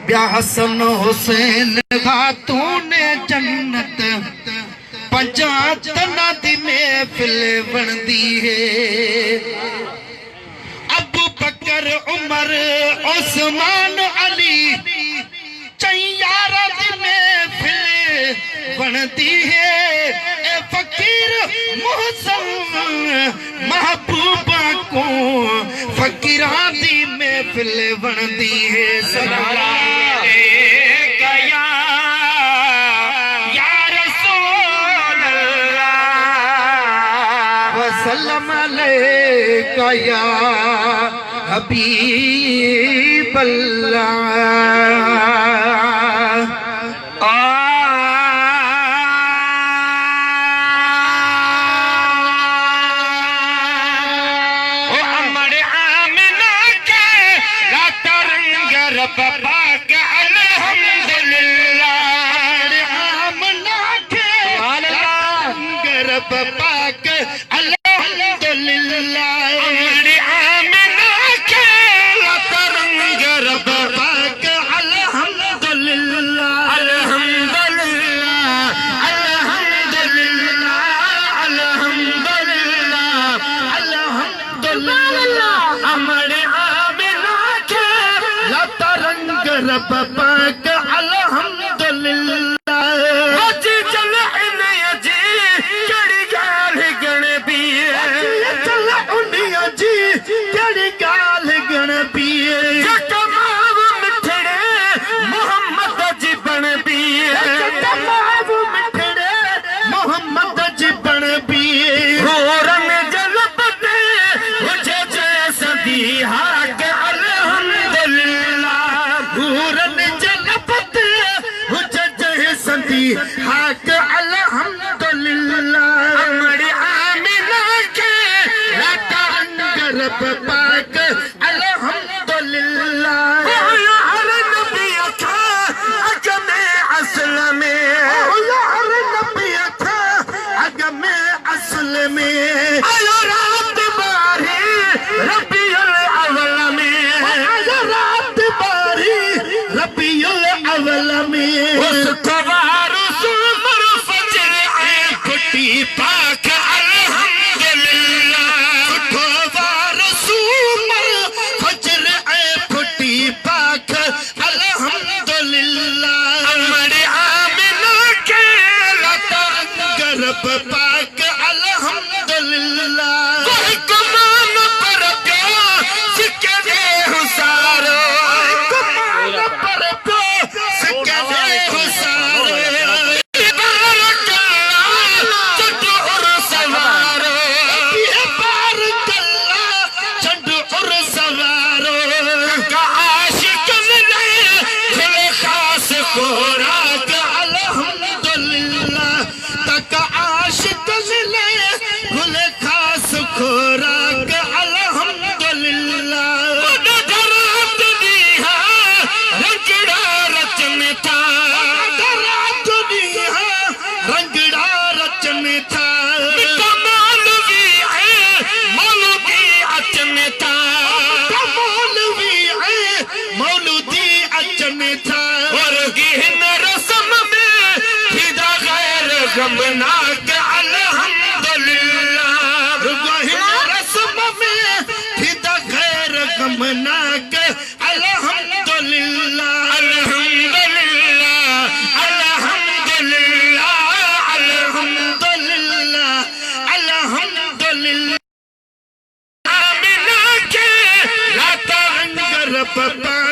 ब्या हसन हुसैन खातून जन्नत पंजा तना दी महफिल बनदी है। अबू बकर उमर उस्मान अली चैयारा दी महफिल बनदी है। ए फकीर मुहसन महबूबा को फकीरा दी महफिल बनदी है। सलाम अलैका या हबीब अल्लाह। अमर आमिना के लातरंग रब पाक अल्हम्दुलिल्लाह। आमना के लातरंग रब पाक रब पाक अल्हम्दुलिल्लाह। अजी चल इन्हें अजी कड़ी गाल गण पिए। चल उन्हें अजी कड़ी गाल गण पिए। जटमाव मिठड़े मोहम्मद जी बन पिए। जटमाव मिठड़े मोहम्मद जी बन पिए। होरन जलपते मुझे जैसा दी हाक हाक अल्हम्दुलिल्लाह। अमर आमिना के लातरंग रब पाक अल्हम्दुलिल्लाह। हर नबी था अजमे असल में। हर नबी था अजमे असल में। आयो रात बारी रबीउल अव्वल में। आयो रात बारी रबीउल अव्वल में। पाक अल्हम्दुलिल्लाह। फजर ए फुटी पाक अल्हम्दुलिल्लाह। अमर आमिना के लातरंग रब पाक अल्हम्दुलिल्लाह। कुमान पर प्यो सिक्के दे हुसारो। कुमान पर प्यो सिक्के दे हुसारो। गमनाक अल्हम्दुलिल्लाह। रस्म में फिदा गैर गमनाक अल्हम्दुलिल्लाह। अल्हम्दुलिल्लाह अल्हम्दुलिल्लाह अल्हम्दुलिल्लाह अल्हम्दुलिल्लाह। आमिना के लातरंग रब पाक